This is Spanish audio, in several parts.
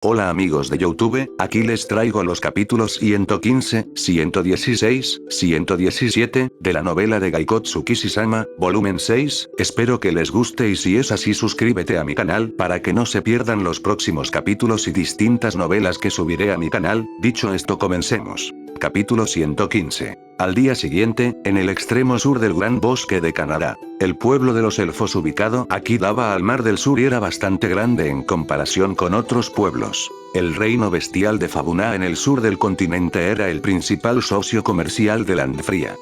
Hola amigos de YouTube, aquí les traigo los capítulos 115, 116, 117, de la novela de Gaikotsu Kishi-sama, volumen 6, espero que les guste y si es así suscríbete a mi canal para que no se pierdan los próximos capítulos y distintas novelas que subiré a mi canal. Dicho esto, comencemos. Capítulo 115. Al día siguiente, en el extremo sur del Gran Bosque de Canadá, el pueblo de los elfos ubicado aquí daba al Mar del Sur y era bastante grande en comparación con otros pueblos. El reino bestial de Fabuna en el sur del continente era el principal socio comercial de Landfria.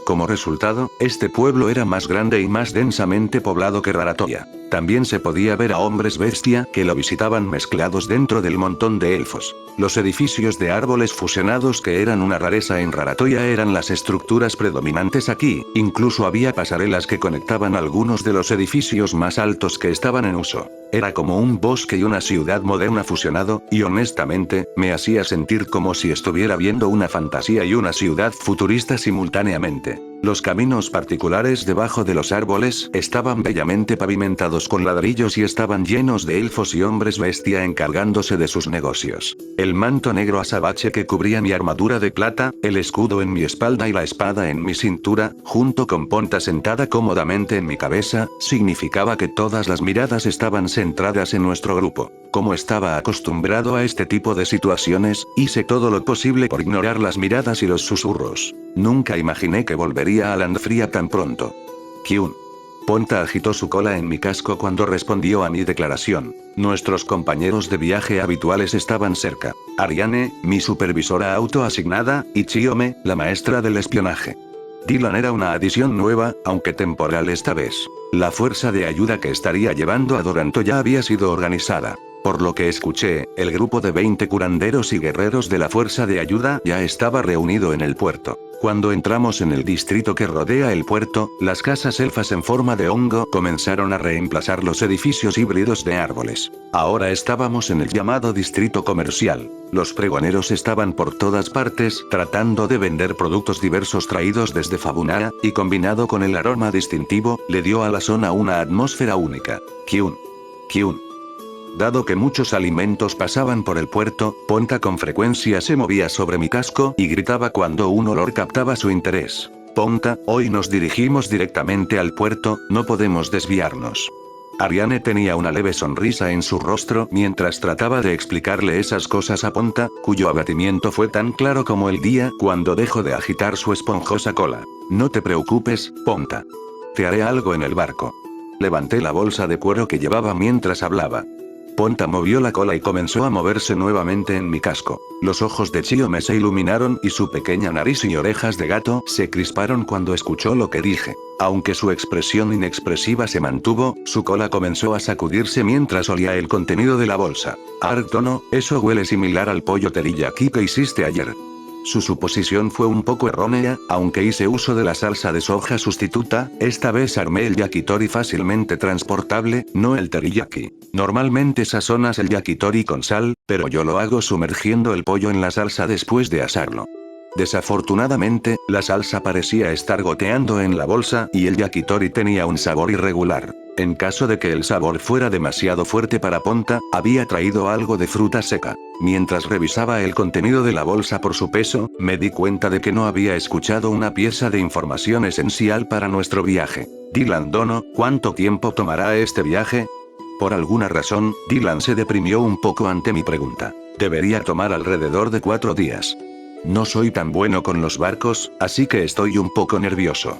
Como resultado, este pueblo era más grande y más densamente poblado que Raratoya. También se podía ver a hombres bestia que lo visitaban mezclados dentro del montón de elfos. Los edificios de árboles fusionados que eran una rareza en Raratoya eran las estructuras predominantes aquí, incluso había pasarelas que conectaban algunos de los edificios más altos que estaban en uso. Era como un bosque y una ciudad moderna fusionado, y honestamente, me hacía sentir como si estuviera viendo una fantasía y una ciudad futurista simultáneamente. Los caminos particulares debajo de los árboles estaban bellamente pavimentados con ladrillos y estaban llenos de elfos y hombres bestia encargándose de sus negocios. El manto negro azabache que cubría mi armadura de plata, el escudo en mi espalda y la espada en mi cintura, junto con Ponta sentada cómodamente en mi cabeza, significaba que todas las miradas estaban centradas en nuestro grupo. Como estaba acostumbrado a este tipo de situaciones, hice todo lo posible por ignorar las miradas y los susurros. Nunca imaginé que volvería a Landfria tan pronto. Kyun. Ponta agitó su cola en mi casco cuando respondió a mi declaración. Nuestros compañeros de viaje habituales estaban cerca. Ariane, mi supervisora autoasignada, y Chiome, la maestra del espionaje. Dylan era una adición nueva, aunque temporal esta vez. La fuerza de ayuda que estaría llevando a Doranto ya había sido organizada. Por lo que escuché, el grupo de 20 curanderos y guerreros de la fuerza de ayuda ya estaba reunido en el puerto. Cuando entramos en el distrito que rodea el puerto, las casas elfas en forma de hongo comenzaron a reemplazar los edificios híbridos de árboles. Ahora estábamos en el llamado distrito comercial. Los pregoneros estaban por todas partes tratando de vender productos diversos traídos desde Fabuna, y combinado con el aroma distintivo, le dio a la zona una atmósfera única. Kyun. Dado que muchos alimentos pasaban por el puerto, Ponta con frecuencia se movía sobre mi casco y gritaba cuando un olor captaba su interés. Ponta, hoy nos dirigimos directamente al puerto, no podemos desviarnos. Ariane tenía una leve sonrisa en su rostro mientras trataba de explicarle esas cosas a Ponta, cuyo abatimiento fue tan claro como el día cuando dejó de agitar su esponjosa cola. No te preocupes, Ponta. Te haré algo en el barco. Levanté la bolsa de cuero que llevaba mientras hablaba. Ponta movió la cola y comenzó a moverse nuevamente en mi casco. Los ojos de Chiome se iluminaron y su pequeña nariz y orejas de gato se crisparon cuando escuchó lo que dije. Aunque su expresión inexpresiva se mantuvo, su cola comenzó a sacudirse mientras olía el contenido de la bolsa. Artono, eso huele similar al pollo teriyaki que hiciste ayer. Su suposición fue un poco errónea, aunque hice uso de la salsa de soja sustituta, esta vez armé el yakitori fácilmente transportable, no el teriyaki. Normalmente sazonas el yakitori con sal, pero yo lo hago sumergiendo el pollo en la salsa después de asarlo. Desafortunadamente, la salsa parecía estar goteando en la bolsa y el yakitori tenía un sabor irregular. En caso de que el sabor fuera demasiado fuerte para Ponta, había traído algo de fruta seca. Mientras revisaba el contenido de la bolsa por su peso, me di cuenta de que no había escuchado una pieza de información esencial para nuestro viaje. Dylan Dono, ¿cuánto tiempo tomará este viaje? Por alguna razón, Dylan se deprimió un poco ante mi pregunta. Debería tomar alrededor de 4 días. No soy tan bueno con los barcos, así que estoy un poco nervioso.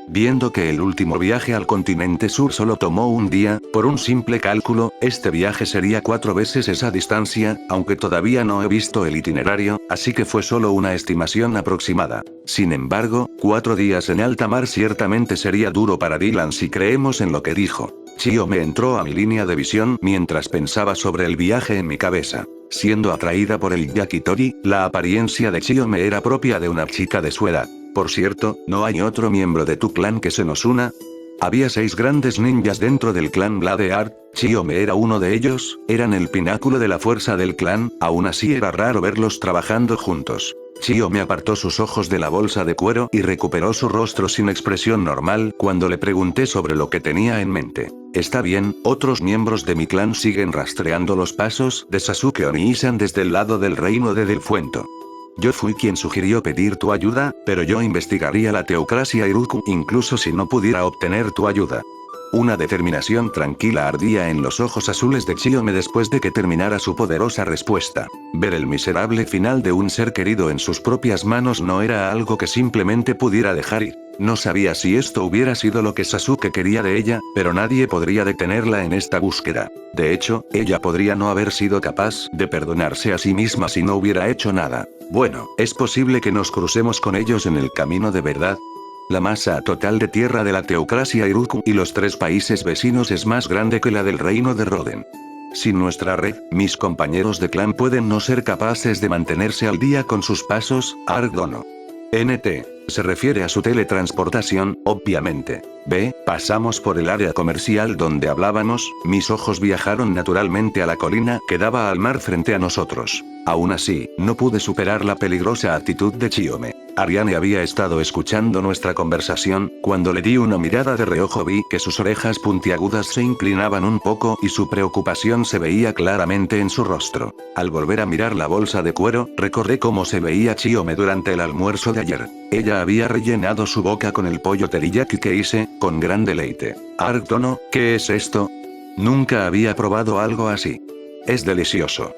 Viendo que el último viaje al continente sur solo tomó un día, por un simple cálculo, este viaje sería 4 veces esa distancia, aunque todavía no he visto el itinerario, así que fue solo una estimación aproximada. Sin embargo, 4 días en alta mar ciertamente sería duro para Dylan si creemos en lo que dijo. Chiome entró a mi línea de visión mientras pensaba sobre el viaje en mi cabeza. Siendo atraída por el yakitori, la apariencia de Chiome era propia de una chica de su edad. Por cierto, ¿no hay otro miembro de tu clan que se nos una? Había 6 grandes ninjas dentro del clan Bladeard, Chiome era uno de ellos, eran el pináculo de la fuerza del clan, aún así era raro verlos trabajando juntos. Chio me apartó sus ojos de la bolsa de cuero y recuperó su rostro sin expresión normal cuando le pregunté sobre lo que tenía en mente. Está bien, otros miembros de mi clan siguen rastreando los pasos de Sasuke Oniisan desde el lado del reino de Delfuento. Yo fui quien sugirió pedir tu ayuda, pero yo investigaría la teocracia Iruku incluso si no pudiera obtener tu ayuda. Una determinación tranquila ardía en los ojos azules de Chiome después de que terminara su poderosa respuesta. Ver el miserable final de un ser querido en sus propias manos no era algo que simplemente pudiera dejar ir. No sabía si esto hubiera sido lo que Sasuke quería de ella, pero nadie podría detenerla en esta búsqueda. De hecho, ella podría no haber sido capaz de perdonarse a sí misma si no hubiera hecho nada. Bueno, es posible que nos crucemos con ellos en el camino de verdad. La masa total de tierra de la teocracia Iruku y los 3 países vecinos es más grande que la del reino de Roden. Sin nuestra red, mis compañeros de clan pueden no ser capaces de mantenerse al día con sus pasos, Argdono. NT. Se refiere a su teletransportación, obviamente. B. Pasamos por el área comercial donde hablábamos, mis ojos viajaron naturalmente a la colina que daba al mar frente a nosotros. Aún así, no pude superar la peligrosa actitud de Chiome. Ariane había estado escuchando nuestra conversación, cuando le di una mirada de reojo vi que sus orejas puntiagudas se inclinaban un poco y su preocupación se veía claramente en su rostro. Al volver a mirar la bolsa de cuero, recordé cómo se veía Chiome durante el almuerzo de ayer. Ella había rellenado su boca con el pollo teriyaki que hice, con gran deleite. Argdono, ¿qué es esto? Nunca había probado algo así. Es delicioso.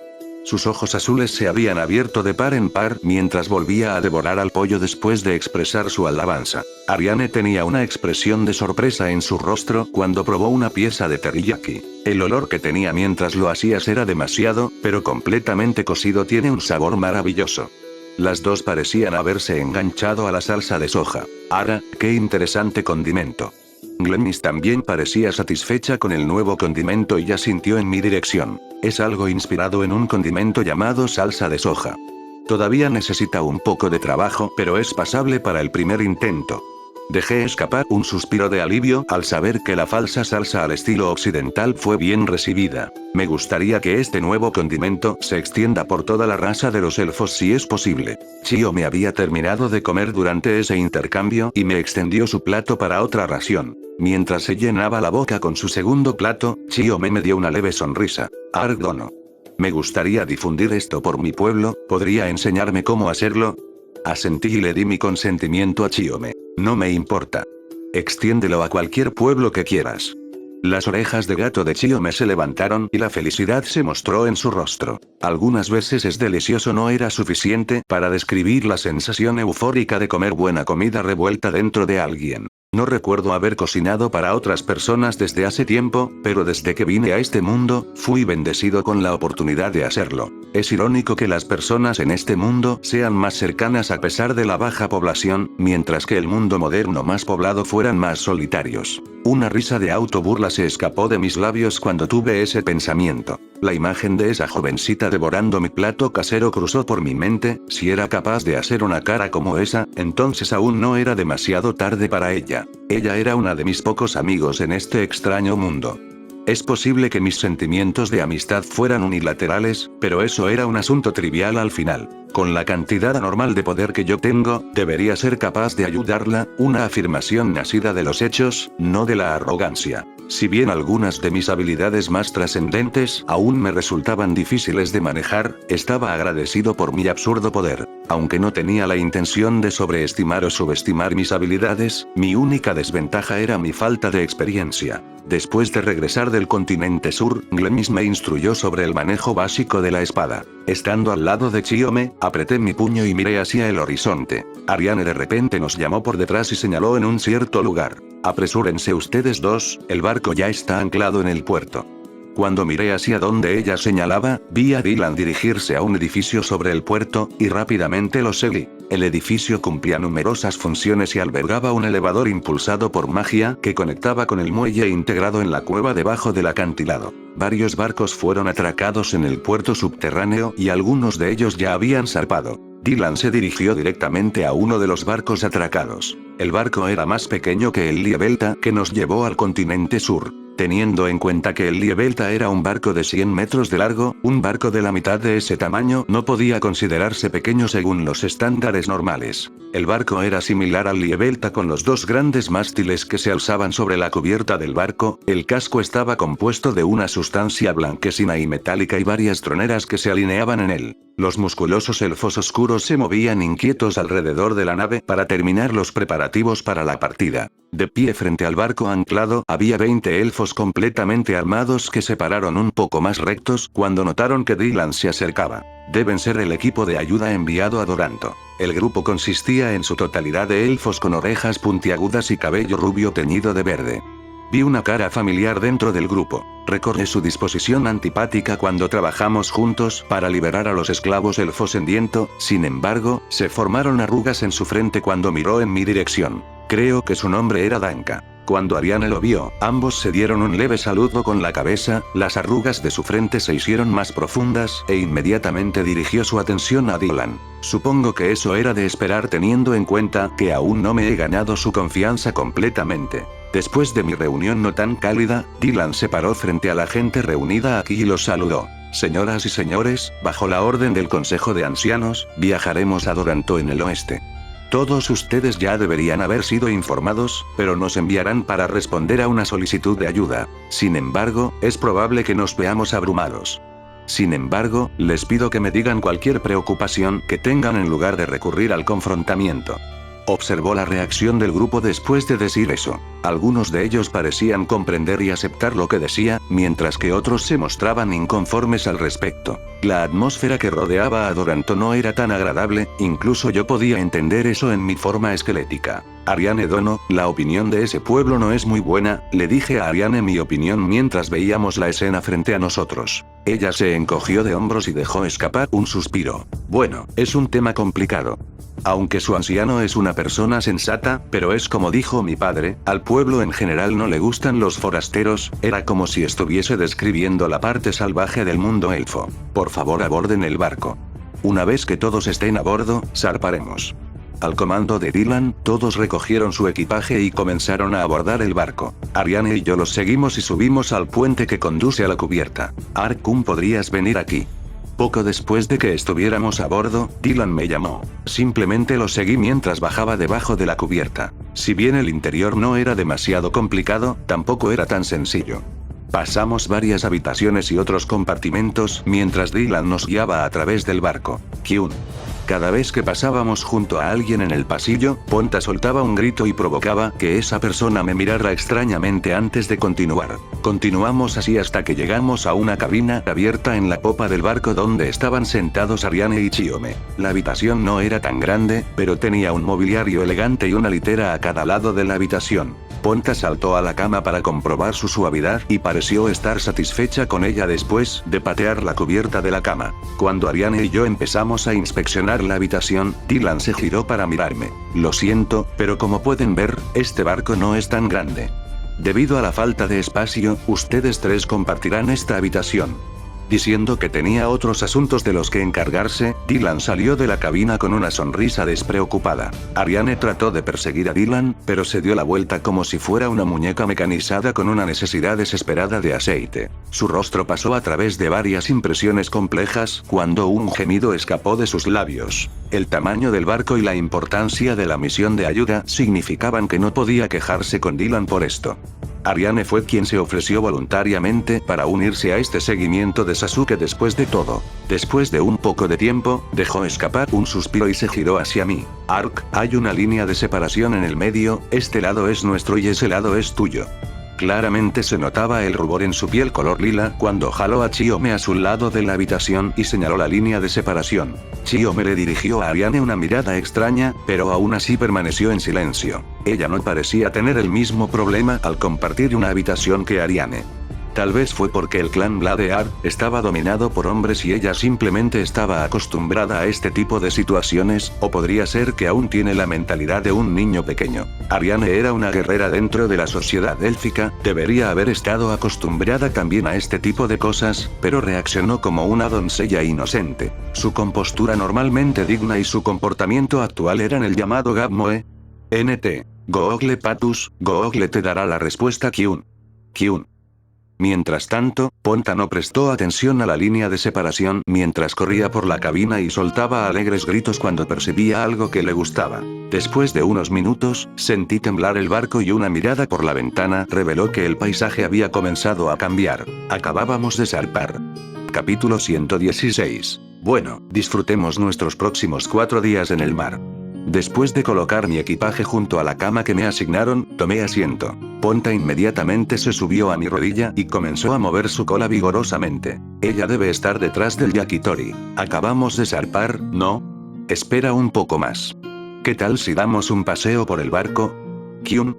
Sus ojos azules se habían abierto de par en par mientras volvía a devorar al pollo después de expresar su alabanza. Ariane tenía una expresión de sorpresa en su rostro cuando probó una pieza de teriyaki. El olor que tenía mientras lo hacías era demasiado, pero completamente cocido tiene un sabor maravilloso. Las dos parecían haberse enganchado a la salsa de soja. ¡Ara, qué interesante condimento! Glennis también parecía satisfecha con el nuevo condimento y asintió en mi dirección. Es algo inspirado en un condimento llamado salsa de soja. Todavía necesita un poco de trabajo, pero es pasable para el primer intento. Dejé escapar un suspiro de alivio al saber que la falsa salsa al estilo occidental fue bien recibida. Me gustaría que este nuevo condimento se extienda por toda la raza de los elfos si es posible. Chio me había terminado de comer durante ese intercambio y me extendió su plato para otra ración. Mientras se llenaba la boca con su segundo plato, Chio me dio una leve sonrisa. Argdono. Me gustaría difundir esto por mi pueblo, ¿podría enseñarme cómo hacerlo? Asentí y le di mi consentimiento a Chiome. No me importa. Extiéndelo a cualquier pueblo que quieras. Las orejas de gato de Chiome se levantaron y la felicidad se mostró en su rostro. Algunas veces es delicioso no era suficiente para describir la sensación eufórica de comer buena comida revuelta dentro de alguien. No recuerdo haber cocinado para otras personas desde hace tiempo, pero desde que vine a este mundo, fui bendecido con la oportunidad de hacerlo. Es irónico que las personas en este mundo sean más cercanas a pesar de la baja población, mientras que el mundo moderno más poblado fueran más solitarios. Una risa de autoburla se escapó de mis labios cuando tuve ese pensamiento. La imagen de esa jovencita devorando mi plato casero cruzó por mi mente, si era capaz de hacer una cara como esa, entonces aún no era demasiado tarde para ella. Ella era una de mis pocos amigos en este extraño mundo. Es posible que mis sentimientos de amistad fueran unilaterales, pero eso era un asunto trivial al final. Con la cantidad anormal de poder que yo tengo, debería ser capaz de ayudarla, una afirmación nacida de los hechos, no de la arrogancia. Si bien algunas de mis habilidades más trascendentes aún me resultaban difíciles de manejar, estaba agradecido por mi absurdo poder. Aunque no tenía la intención de sobreestimar o subestimar mis habilidades, mi única desventaja era mi falta de experiencia. Después de regresar del continente sur, Glennis me instruyó sobre el manejo básico de la espada. Estando al lado de Chiome, apreté mi puño y miré hacia el horizonte. Ariane de repente nos llamó por detrás y señaló en un cierto lugar. Apresúrense ustedes dos, el barco ya está anclado en el puerto. Cuando miré hacia donde ella señalaba, vi a Dylan dirigirse a un edificio sobre el puerto, y rápidamente lo seguí. El edificio cumplía numerosas funciones y albergaba un elevador impulsado por magia que conectaba con el muelle integrado en la cueva debajo del acantilado. Varios barcos fueron atracados en el puerto subterráneo y algunos de ellos ya habían zarpado. Dylan se dirigió directamente a uno de los barcos atracados. El barco era más pequeño que el Liebelta que nos llevó al continente sur. Teniendo en cuenta que el Liebelta era un barco de 100 metros de largo, un barco de la mitad de ese tamaño no podía considerarse pequeño según los estándares normales. El barco era similar al Liebelta con los dos grandes mástiles que se alzaban sobre la cubierta del barco, el casco estaba compuesto de una sustancia blanquecina y metálica y varias troneras que se alineaban en él. Los musculosos elfos oscuros se movían inquietos alrededor de la nave para terminar los preparativos para la partida. De pie frente al barco anclado había 20 elfos completamente armados que se pararon un poco más rectos cuando notaron que Dylan se acercaba. Deben ser el equipo de ayuda enviado a Doranto. El grupo consistía en su totalidad de elfos con orejas puntiagudas y cabello rubio teñido de verde. Vi una cara familiar dentro del grupo. Recordé su disposición antipática cuando trabajamos juntos para liberar a los esclavos elfos en viento, sin embargo, se formaron arrugas en su frente cuando miró en mi dirección. Creo que su nombre era Danka. Cuando Ariane lo vio, ambos se dieron un leve saludo con la cabeza, las arrugas de su frente se hicieron más profundas, e inmediatamente dirigió su atención a Dylan. Supongo que eso era de esperar teniendo en cuenta que aún no me he ganado su confianza completamente. Después de mi reunión no tan cálida, Dylan se paró frente a la gente reunida aquí y los saludó. Señoras y señores, bajo la orden del Consejo de Ancianos, viajaremos a Doranto en el oeste. Todos ustedes ya deberían haber sido informados, pero nos enviarán para responder a una solicitud de ayuda. Sin embargo, es probable que nos veamos abrumados. Sin embargo, les pido que me digan cualquier preocupación que tengan en lugar de recurrir al confrontamiento. Observó la reacción del grupo después de decir eso. Algunos de ellos parecían comprender y aceptar lo que decía, mientras que otros se mostraban inconformes al respecto. La atmósfera que rodeaba a Doranto no era tan agradable, incluso yo podía entender eso en mi forma esquelética. Ariane Dono, la opinión de ese pueblo no es muy buena, le dije a Ariane mi opinión mientras veíamos la escena frente a nosotros. Ella se encogió de hombros y dejó escapar un suspiro. Bueno, es un tema complicado. Aunque su anciano es una persona sensata, pero es como dijo mi padre, al pueblo en general no le gustan los forasteros, era como si estuviese describiendo la parte salvaje del mundo elfo. Por favor aborden el barco. Una vez que todos estén a bordo, zarparemos. Al comando de Dylan, todos recogieron su equipaje y comenzaron a abordar el barco. Ariane y yo los seguimos y subimos al puente que conduce a la cubierta. Arkun, ¿podrías venir aquí? Poco después de que estuviéramos a bordo, Dylan me llamó. Simplemente lo seguí mientras bajaba debajo de la cubierta. Si bien el interior no era demasiado complicado, tampoco era tan sencillo. Pasamos varias habitaciones y otros compartimentos mientras Dylan nos guiaba a través del barco. Kyun. Cada vez que pasábamos junto a alguien en el pasillo, Ponta soltaba un grito y provocaba que esa persona me mirara extrañamente antes de continuar. Continuamos así hasta que llegamos a una cabina abierta en la popa del barco donde estaban sentados Ariane y Chiome. La habitación no era tan grande, pero tenía un mobiliario elegante y una litera a cada lado de la habitación. Ponta saltó a la cama para comprobar su suavidad y pareció estar satisfecha con ella después de patear la cubierta de la cama. Cuando Ariane y yo empezamos a inspeccionar la habitación, Dylan se giró para mirarme. Lo siento, pero como pueden ver, este barco no es tan grande. Debido a la falta de espacio, ustedes tres compartirán esta habitación. Diciendo que tenía otros asuntos de los que encargarse, Dylan salió de la cabina con una sonrisa despreocupada. Ariane trató de perseguir a Dylan, pero se dio la vuelta como si fuera una muñeca mecanizada con una necesidad desesperada de aceite. Su rostro pasó a través de varias impresiones complejas cuando un gemido escapó de sus labios. El tamaño del barco y la importancia de la misión de ayuda significaban que no podía quejarse con Dylan por esto. Ariane fue quien se ofreció voluntariamente para unirse a este seguimiento de Sasuke después de todo. Después de un poco de tiempo, dejó escapar un suspiro y se giró hacia mí. Ark, hay una línea de separación en el medio, este lado es nuestro y ese lado es tuyo. Claramente se notaba el rubor en su piel color lila cuando jaló a Chiome a su lado de la habitación y señaló la línea de separación. Chiome le dirigió a Ariane una mirada extraña, pero aún así permaneció en silencio. Ella no parecía tener el mismo problema al compartir una habitación que Ariane. Tal vez fue porque el clan Bladear estaba dominado por hombres y ella simplemente estaba acostumbrada a este tipo de situaciones, o podría ser que aún tiene la mentalidad de un niño pequeño. Ariane era una guerrera dentro de la sociedad élfica, debería haber estado acostumbrada también a este tipo de cosas, pero reaccionó como una doncella inocente. Su compostura normalmente digna y su comportamiento actual eran el llamado Gabmoe. NT. Google Patus, Google te dará la respuesta Kyun. Kyun. Mientras tanto, Ponta no prestó atención a la línea de separación mientras corría por la cabina y soltaba alegres gritos cuando percibía algo que le gustaba. Después de unos minutos, sentí temblar el barco y una mirada por la ventana reveló que el paisaje había comenzado a cambiar. Acabábamos de zarpar. Capítulo 116. Bueno, disfrutemos nuestros próximos 4 días en el mar. Después de colocar mi equipaje junto a la cama que me asignaron, tomé asiento. Ponta inmediatamente se subió a mi rodilla y comenzó a mover su cola vigorosamente. Ella debe estar detrás del yakitori. Acabamos de zarpar, ¿no? Espera un poco más. ¿Qué tal si damos un paseo por el barco? Kyun.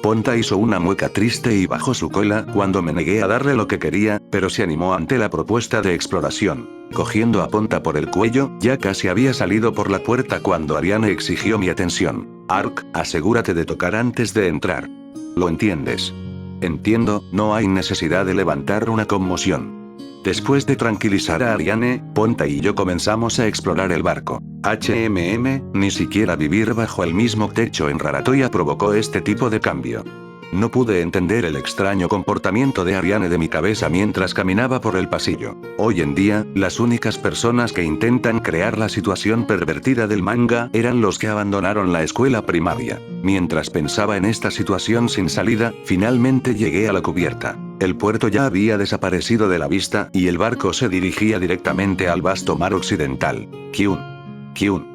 Ponta hizo una mueca triste y bajó su cola cuando me negué a darle lo que quería, pero se animó ante la propuesta de exploración. Cogiendo a Ponta por el cuello, ya casi había salido por la puerta cuando Ariane exigió mi atención. Ark, asegúrate de tocar antes de entrar. ¿Lo entiendes? Entiendo, no hay necesidad de levantar una conmoción. Después de tranquilizar a Ariane, Ponta y yo comenzamos a explorar el barco. Ni siquiera vivir bajo el mismo techo en Raratoya provocó este tipo de cambio. No pude entender el extraño comportamiento de Ariane de mi cabeza mientras caminaba por el pasillo. Hoy en día, las únicas personas que intentan crear la situación pervertida del manga eran los que abandonaron la escuela primaria. Mientras pensaba en esta situación sin salida, finalmente llegué a la cubierta. El puerto ya había desaparecido de la vista y el barco se dirigía directamente al vasto mar occidental. Kyun.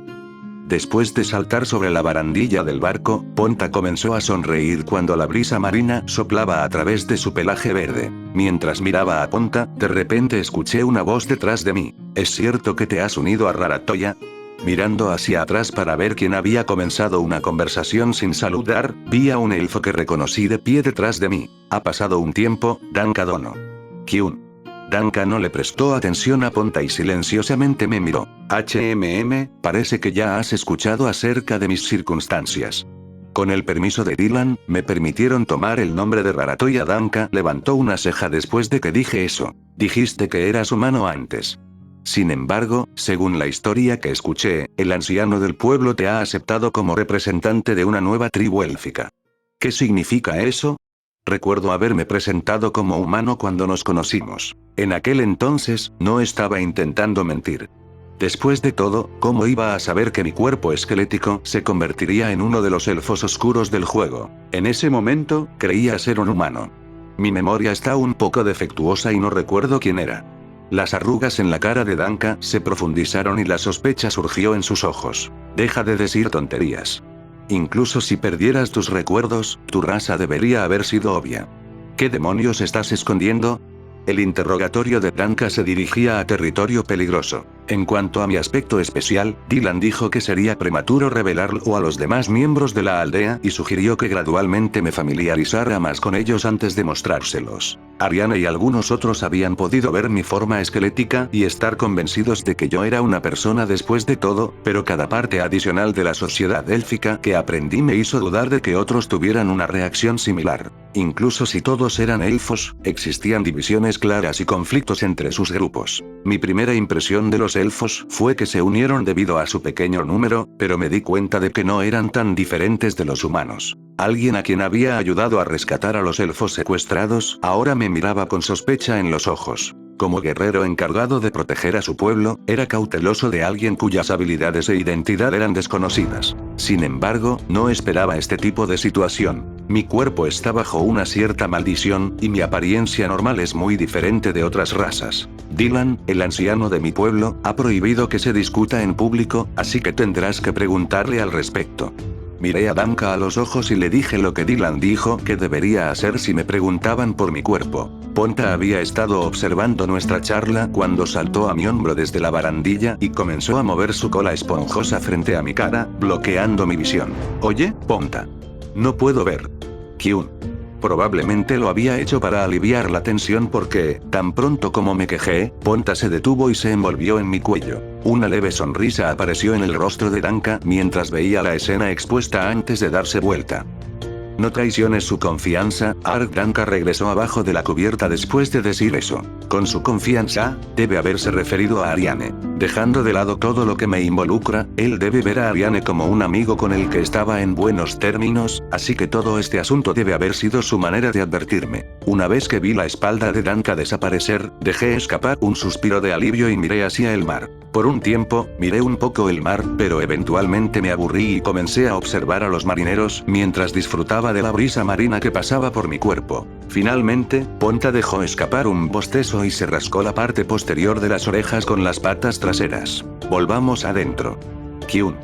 Después de saltar sobre la barandilla del barco, Ponta comenzó a sonreír cuando la brisa marina soplaba a través de su pelaje verde. Mientras miraba a Ponta, de repente escuché una voz detrás de mí. ¿Es cierto que te has unido a Raratoya? Mirando hacia atrás para ver quién había comenzado una conversación sin saludar, vi a un elfo que reconocí de pie detrás de mí. Ha pasado un tiempo, Danka Dono. Kyun. Danka no le prestó atención a Ponta y silenciosamente me miró. Parece que ya has escuchado acerca de mis circunstancias. Con el permiso de Dylan, me permitieron tomar el nombre de Raratoya. Danka levantó una ceja después de que dije eso. Dijiste que eras humano antes. Sin embargo, según la historia que escuché, el anciano del pueblo te ha aceptado como representante de una nueva tribu élfica. ¿Qué significa eso? Recuerdo haberme presentado como humano cuando nos conocimos. En aquel entonces, no estaba intentando mentir. Después de todo, ¿cómo iba a saber que mi cuerpo esquelético se convertiría en uno de los elfos oscuros del juego? En ese momento, creía ser un humano. Mi memoria está un poco defectuosa y no recuerdo quién era. Las arrugas en la cara de Danka se profundizaron y la sospecha surgió en sus ojos. Deja de decir tonterías. Incluso si perdieras tus recuerdos, tu raza debería haber sido obvia. ¿Qué demonios estás escondiendo? El interrogatorio de Danka se dirigía a territorio peligroso. En cuanto a mi aspecto especial, Dylan dijo que sería prematuro revelarlo a los demás miembros de la aldea y sugirió que gradualmente me familiarizara más con ellos antes de mostrárselos. Ariane y algunos otros habían podido ver mi forma esquelética y estar convencidos de que yo era una persona después de todo, pero cada parte adicional de la sociedad élfica que aprendí me hizo dudar de que otros tuvieran una reacción similar. Incluso si todos eran elfos, existían divisiones claras y conflictos entre sus grupos. Mi primera impresión de los elfos fue que se unieron debido a su pequeño número, pero me di cuenta de que no eran tan diferentes de los humanos. Alguien a quien había ayudado a rescatar a los elfos secuestrados, ahora me miraba con sospecha en los ojos. Como guerrero encargado de proteger a su pueblo, era cauteloso de alguien cuyas habilidades e identidad eran desconocidas. Sin embargo, no esperaba este tipo de situación. Mi cuerpo está bajo una cierta maldición, y mi apariencia normal es muy diferente de otras razas. Dylan, el anciano de mi pueblo, ha prohibido que se discuta en público, así que tendrás que preguntarle al respecto. Miré a Danka a los ojos y le dije lo que Dylan dijo que debería hacer si me preguntaban por mi cuerpo. Ponta había estado observando nuestra charla cuando saltó a mi hombro desde la barandilla y comenzó a mover su cola esponjosa frente a mi cara, bloqueando mi visión. Oye, Ponta. No puedo ver. Kyun. Probablemente lo había hecho para aliviar la tensión porque, tan pronto como me quejé, Ponta se detuvo y se envolvió en mi cuello. Una leve sonrisa apareció en el rostro de Danka mientras veía la escena expuesta antes de darse vuelta. No traiciones su confianza. Ark Danka regresó abajo de la cubierta después de decir eso. Con su confianza, debe haberse referido a Ariane. Dejando de lado todo lo que me involucra, él debe ver a Ariane como un amigo con el que estaba en buenos términos, así que todo este asunto debe haber sido su manera de advertirme. Una vez que vi la espalda de Danka desaparecer, dejé escapar un suspiro de alivio y miré hacia el mar. Por un tiempo, miré un poco el mar, pero eventualmente me aburrí y comencé a observar a los marineros mientras disfrutaba de la brisa marina que pasaba por mi cuerpo. Finalmente, Ponta dejó escapar un bostezo y se rascó la parte posterior de las orejas con las patas traseras. Volvamos adentro. Kyun.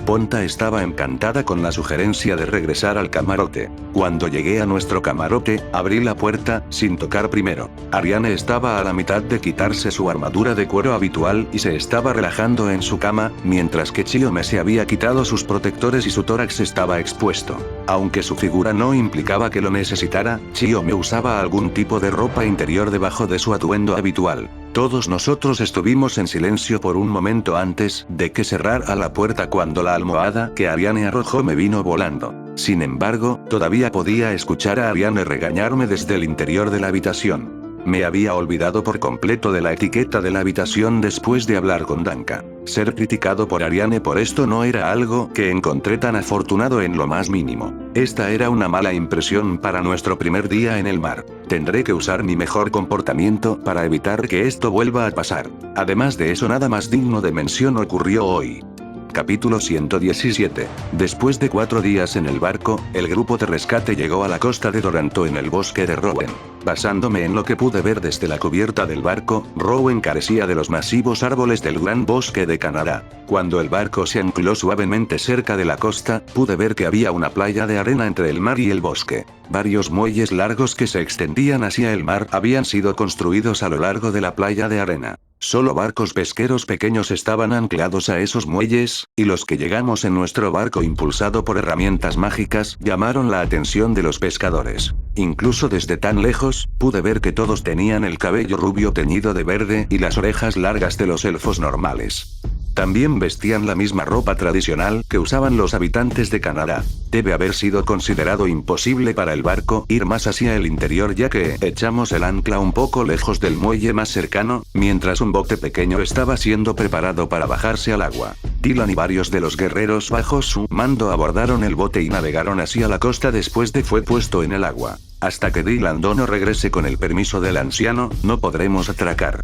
Ponta estaba encantada con la sugerencia de regresar al camarote. Cuando llegué a nuestro camarote, abrí la puerta, sin tocar primero. Ariane estaba a la mitad de quitarse su armadura de cuero habitual y se estaba relajando en su cama, mientras que Chiome se había quitado sus protectores y su tórax estaba expuesto. Aunque su figura no implicaba que lo necesitara, Chiome usaba algún tipo de ropa interior debajo de su atuendo habitual. Todos nosotros estuvimos en silencio por un momento antes de que cerrara la puerta cuando la almohada que Ariane arrojó me vino volando. Sin embargo, todavía podía escuchar a Ariane regañarme desde el interior de la habitación. Me había olvidado por completo de la etiqueta de la habitación después de hablar con Danka. Ser criticado por Ariane por esto no era algo que encontré tan afortunado en lo más mínimo. Esta era una mala impresión para nuestro primer día en el mar. Tendré que usar mi mejor comportamiento para evitar que esto vuelva a pasar. Además de eso, nada más digno de mención ocurrió hoy. Capítulo 117. Después de 4 días en el barco, el grupo de rescate llegó a la costa de Doranto en el bosque de Rowan. Basándome en lo que pude ver desde la cubierta del barco, Rowan carecía de los masivos árboles del Gran Bosque de Canadá. Cuando el barco se ancló suavemente cerca de la costa, pude ver que había una playa de arena entre el mar y el bosque. Varios muelles largos que se extendían hacia el mar habían sido construidos a lo largo de la playa de arena. Solo barcos pesqueros pequeños estaban anclados a esos muelles, y los que llegamos en nuestro barco impulsado por herramientas mágicas llamaron la atención de los pescadores. Incluso desde tan lejos, pude ver que todos tenían el cabello rubio teñido de verde y las orejas largas de los elfos normales. También vestían la misma ropa tradicional que usaban los habitantes de Canadá. Debe haber sido considerado imposible para el barco ir más hacia el interior, ya que echamos el ancla un poco lejos del muelle más cercano, mientras un bote pequeño estaba siendo preparado para bajarse al agua. Dylan y varios de los guerreros bajo su mando abordaron el bote y navegaron hacia la costa después de fue puesto en el agua. Hasta que Dylan no regrese con el permiso del anciano, no podremos atracar.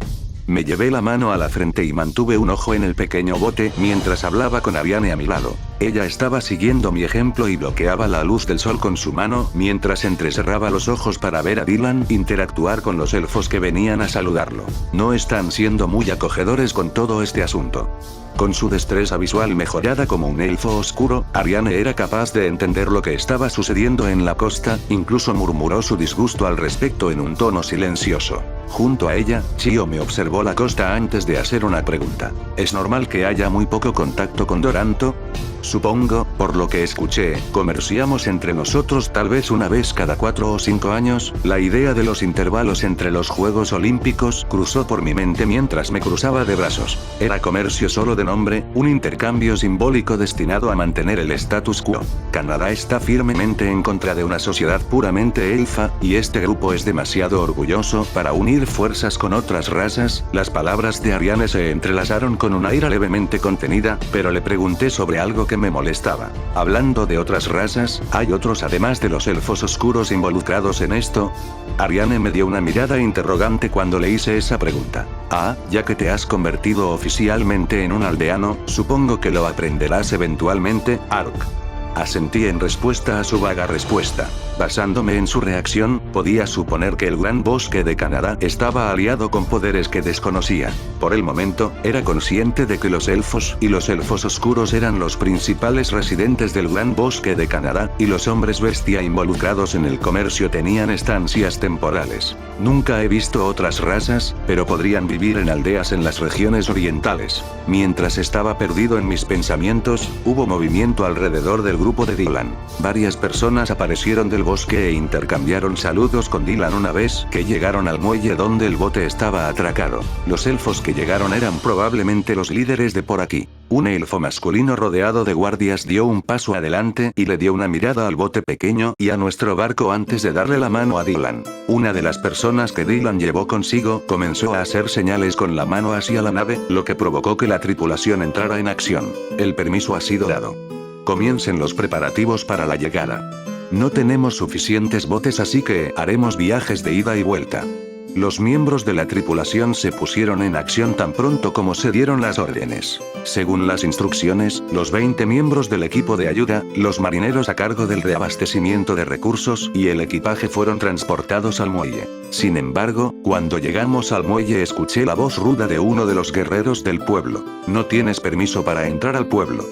Me llevé la mano a la frente y mantuve un ojo en el pequeño bote mientras hablaba con Ariane a mi lado. Ella estaba siguiendo mi ejemplo y bloqueaba la luz del sol con su mano mientras entrecerraba los ojos para ver a Dylan interactuar con los elfos que venían a saludarlo. No están siendo muy acogedores con todo este asunto. Con su destreza visual mejorada como un elfo oscuro, Ariane era capaz de entender lo que estaba sucediendo en la costa, incluso murmuró su disgusto al respecto en un tono silencioso. Junto a ella, Chiome observó la costa antes de hacer una pregunta. ¿Es normal que haya muy poco contacto con Doranto? Supongo, por lo que escuché, comerciamos entre nosotros tal vez una vez cada 4 o 5 años. La idea de los intervalos entre los Juegos Olímpicos cruzó por mi mente mientras me cruzaba de brazos. Era comercio solo de nombre, un intercambio simbólico destinado a mantener el status quo. Canadá está firmemente en contra de una sociedad puramente elfa, y este grupo es demasiado orgulloso para unir fuerzas con otras razas. Las palabras de Ariane se entrelazaron con una ira levemente contenida, pero le pregunté sobre algo que me molestaba. Hablando de otras razas, ¿hay otros además de los elfos oscuros involucrados en esto? Ariane me dio una mirada interrogante cuando le hice esa pregunta. Ah, ya que te has convertido oficialmente en un aldeano, supongo que lo aprenderás eventualmente, Ark. Asentí en respuesta a su vaga respuesta. Basándome en su reacción, podía suponer que el Gran Bosque de Canadá estaba aliado con poderes que desconocía. Por el momento, era consciente de que los elfos y los elfos oscuros eran los principales residentes del Gran Bosque de Canadá, y los hombres bestia involucrados en el comercio tenían estancias temporales. Nunca he visto otras razas, pero podrían vivir en aldeas en las regiones orientales. Mientras estaba perdido en mis pensamientos, hubo movimiento alrededor del grupo de Dylan. Varias personas aparecieron del bosque e intercambiaron saludos con Dylan una vez que llegaron al muelle donde el bote estaba atracado. Los elfos que llegaron eran probablemente los líderes de por aquí. Un elfo masculino rodeado de guardias dio un paso adelante y le dio una mirada al bote pequeño y a nuestro barco antes de darle la mano a Dylan. Una de las personas que Dylan llevó consigo comenzó a hacer señales con la mano hacia la nave, lo que provocó que la tripulación entrara en acción. El permiso ha sido dado. Comiencen los preparativos para la llegada. No tenemos suficientes botes, así que haremos viajes de ida y vuelta. Los miembros de la tripulación se pusieron en acción tan pronto como se dieron las órdenes. Según las instrucciones, los 20 miembros del equipo de ayuda, los marineros a cargo del reabastecimiento de recursos y el equipaje fueron transportados al muelle. Sin embargo, cuando llegamos al muelle escuché la voz ruda de uno de los guerreros del pueblo. No tienes permiso para entrar al pueblo.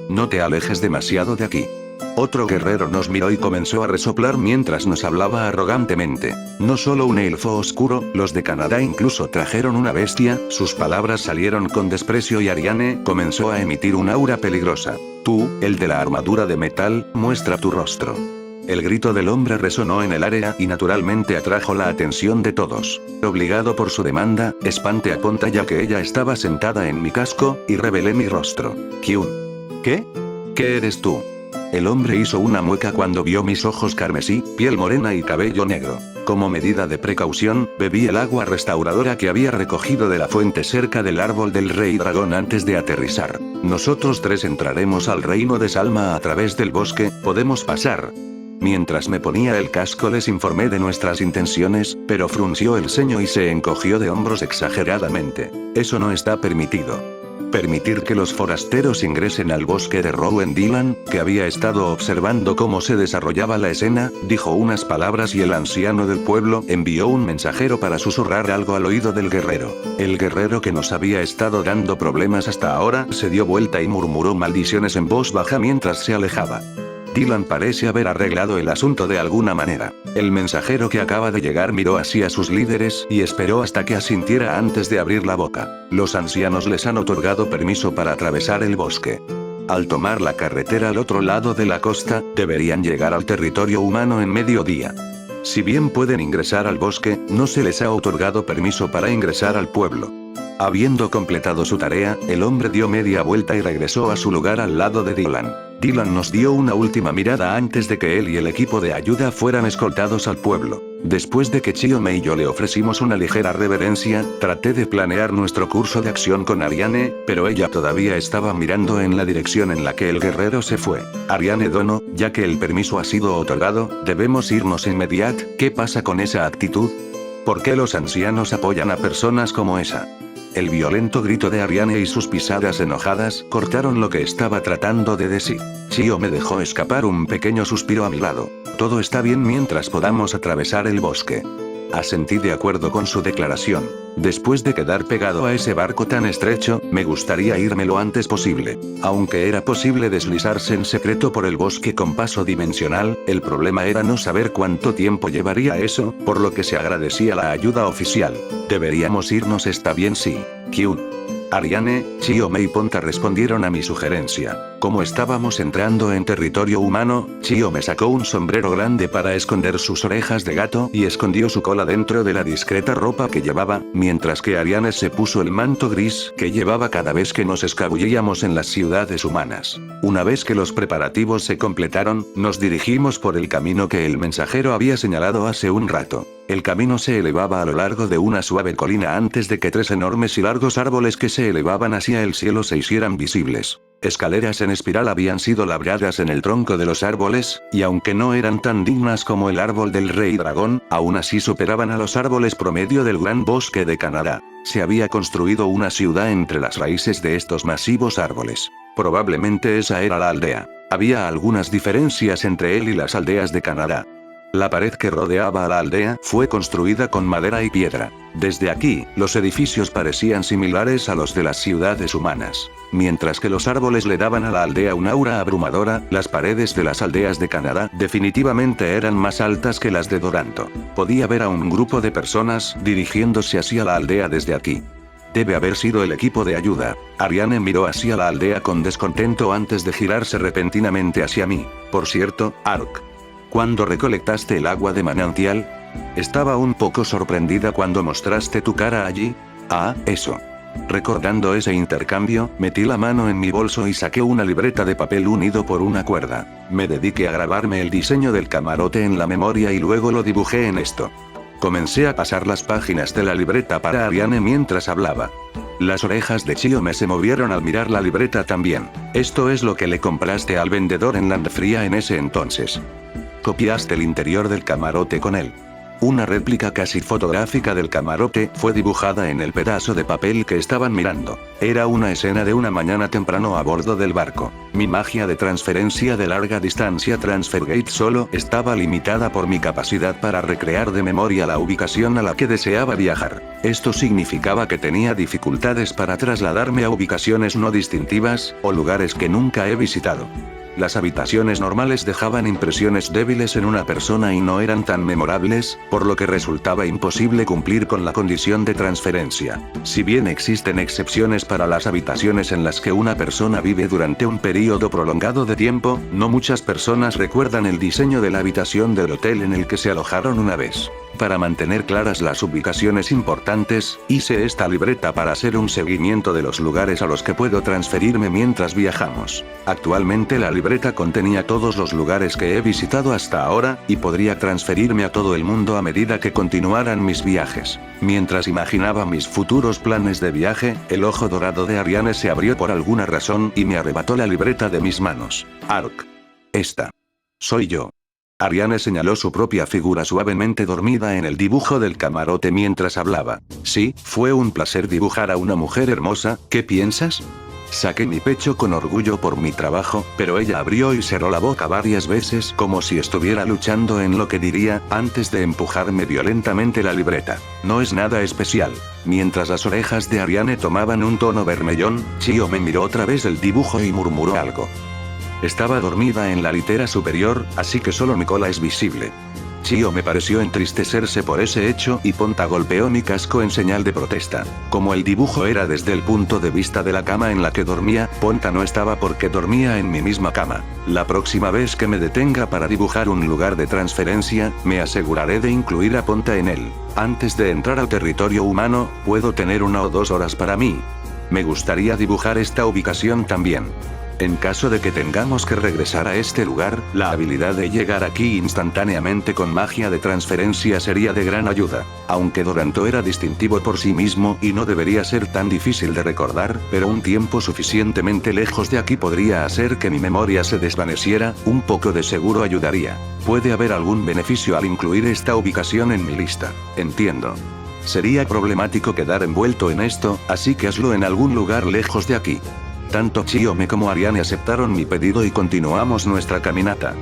No te alejes demasiado de aquí. Otro guerrero nos miró y comenzó a resoplar mientras nos hablaba arrogantemente. No solo un elfo oscuro, los de Canadá incluso trajeron una bestia, sus palabras salieron con desprecio y Ariane comenzó a emitir un aura peligrosa. Tú, el de la armadura de metal, muestra tu rostro. El grito del hombre resonó en el área y naturalmente atrajo la atención de todos. Obligado por su demanda, espanté a Ponta ya que ella estaba sentada en mi casco, y revelé mi rostro. Kyun. ¿Qué? ¿Qué eres tú? El hombre hizo una mueca cuando vio mis ojos carmesí, piel morena y cabello negro. Como medida de precaución, bebí el agua restauradora que había recogido de la fuente cerca del árbol del rey dragón antes de aterrizar. Nosotros tres entraremos al reino de Salma a través del bosque, podemos pasar. Mientras me ponía el casco les informé de nuestras intenciones, pero frunció el ceño y se encogió de hombros exageradamente. Eso no está permitido. Permitir que los forasteros ingresen al bosque de Rowan. Dylan, que había estado observando cómo se desarrollaba la escena, dijo unas palabras y el anciano del pueblo envió un mensajero para susurrar algo al oído del guerrero. El guerrero que nos había estado dando problemas hasta ahora se dio vuelta y murmuró maldiciones en voz baja mientras se alejaba. Dylan parece haber arreglado el asunto de alguna manera. El mensajero que acaba de llegar miró hacia sus líderes y esperó hasta que asintiera antes de abrir la boca. Los ancianos les han otorgado permiso para atravesar el bosque. Al tomar la carretera al otro lado de la costa, deberían llegar al territorio humano en mediodía. Si bien pueden ingresar al bosque, no se les ha otorgado permiso para ingresar al pueblo. Habiendo completado su tarea, el hombre dio media vuelta y regresó a su lugar al lado de Dylan. Dylan nos dio una última mirada antes de que él y el equipo de ayuda fueran escoltados al pueblo. Después de que Chiome y yo le ofrecimos una ligera reverencia, traté de planear nuestro curso de acción con Ariane, pero ella todavía estaba mirando en la dirección en la que el guerrero se fue. Ariane Dono, ya que el permiso ha sido otorgado, debemos irnos inmediat. ¿Qué pasa con esa actitud? ¿Por qué los ancianos apoyan a personas como esa? El violento grito de Ariane y sus pisadas enojadas cortaron lo que estaba tratando de decir. Chio me dejó escapar un pequeño suspiro a mi lado. Todo está bien mientras podamos atravesar el bosque. Asentí de acuerdo con su declaración. Después de quedar pegado a ese barco tan estrecho, me gustaría irme lo antes posible. Aunque era posible deslizarse en secreto por el bosque con paso dimensional, el problema era no saber cuánto tiempo llevaría eso, por lo que se agradecía la ayuda oficial. Deberíamos irnos, está bien, sí. Kyun. Ariane, Chiome y Ponta respondieron a mi sugerencia. Como estábamos entrando en territorio humano, Chiome sacó un sombrero grande para esconder sus orejas de gato y escondió su cola dentro de la discreta ropa que llevaba, mientras que Ariane se puso el manto gris que llevaba cada vez que nos escabullíamos en las ciudades humanas. Una vez que los preparativos se completaron, nos dirigimos por el camino que el mensajero había señalado hace un rato. El camino se elevaba a lo largo de una suave colina antes de que 3 enormes y largos árboles que se elevaban hacia el cielo se hicieran visibles. Escaleras en espiral habían sido labradas en el tronco de los árboles, y aunque no eran tan dignas como el árbol del rey dragón, aún así superaban a los árboles promedio del gran bosque de Canadá. Se había construido una ciudad entre las raíces de estos masivos árboles. Probablemente esa era la aldea. Había algunas diferencias entre él y las aldeas de Canadá. La pared que rodeaba a la aldea fue construida con madera y piedra. Desde aquí, los edificios parecían similares a los de las ciudades humanas. Mientras que los árboles le daban a la aldea un aura abrumadora, las paredes de las aldeas de Canadá definitivamente eran más altas que las de Doranto. Podía ver a un grupo de personas dirigiéndose hacia la aldea desde aquí. Debe haber sido el equipo de ayuda. Ariane miró hacia la aldea con descontento antes de girarse repentinamente hacia mí. Por cierto, Ark. ¿Cuándo recolectaste el agua de manantial? Estaba un poco sorprendida cuando mostraste tu cara allí. Ah, eso. Recordando ese intercambio, metí la mano en mi bolso y saqué una libreta de papel unido por una cuerda. Me dediqué a grabarme el diseño del camarote en la memoria y luego lo dibujé en esto. Comencé a pasar las páginas de la libreta para Ariane mientras hablaba. Las orejas de Chiome se movieron al mirar la libreta también. Esto es lo que le compraste al vendedor en Landfria en ese entonces. Copiaste el interior del camarote con él. Una réplica casi fotográfica del camarote fue dibujada en el pedazo de papel que estaban mirando. Era una escena de una mañana temprano a bordo del barco. Mi magia de transferencia de larga distancia Transfergate solo estaba limitada por mi capacidad para recrear de memoria la ubicación a la que deseaba viajar. Esto significaba que tenía dificultades para trasladarme a ubicaciones no distintivas, o lugares que nunca he visitado. Las habitaciones normales dejaban impresiones débiles en una persona y no eran tan memorables, por lo que resultaba imposible cumplir con la condición de transferencia. Si bien existen excepciones para las habitaciones en las que una persona vive durante un periodo prolongado de tiempo, no muchas personas recuerdan el diseño de la habitación del hotel en el que se alojaron una vez. Para mantener claras las ubicaciones importantes, hice esta libreta para hacer un seguimiento de los lugares a los que puedo transferirme mientras viajamos. Actualmente la libreta contenía todos los lugares que he visitado hasta ahora, y podría transferirme a todo el mundo a medida que continuaran mis viajes. Mientras imaginaba mis futuros planes de viaje, el ojo dorado de Ariane se abrió por alguna razón y me arrebató la libreta de mis manos. Ark. Esta. Soy yo. Ariane señaló su propia figura suavemente dormida en el dibujo del camarote mientras hablaba. Sí, fue un placer dibujar a una mujer hermosa, ¿qué piensas? Saqué mi pecho con orgullo por mi trabajo, pero ella abrió y cerró la boca varias veces como si estuviera luchando en lo que diría, antes de empujarme violentamente la libreta. No es nada especial. Mientras las orejas de Ariane tomaban un tono vermellón, Chio me miró otra vez el dibujo y murmuró algo. Estaba dormida en la litera superior, así que solo mi cola es visible. Chio me pareció entristecerse por ese hecho y Ponta golpeó mi casco en señal de protesta. Como el dibujo era desde el punto de vista de la cama en la que dormía, Ponta no estaba porque dormía en mi misma cama. La próxima vez que me detenga para dibujar un lugar de transferencia, me aseguraré de incluir a Ponta en él. Antes de entrar al territorio humano, puedo tener 1 o 2 horas para mí. Me gustaría dibujar esta ubicación también. En caso de que tengamos que regresar a este lugar, la habilidad de llegar aquí instantáneamente con magia de transferencia sería de gran ayuda. Aunque Doranto era distintivo por sí mismo y no debería ser tan difícil de recordar, pero un tiempo suficientemente lejos de aquí podría hacer que mi memoria se desvaneciera, un poco de seguro ayudaría. Puede haber algún beneficio al incluir esta ubicación en mi lista. Entiendo. Sería problemático quedar envuelto en esto, así que hazlo en algún lugar lejos de aquí. Tanto Chiome como Ariane aceptaron mi pedido y continuamos nuestra caminata.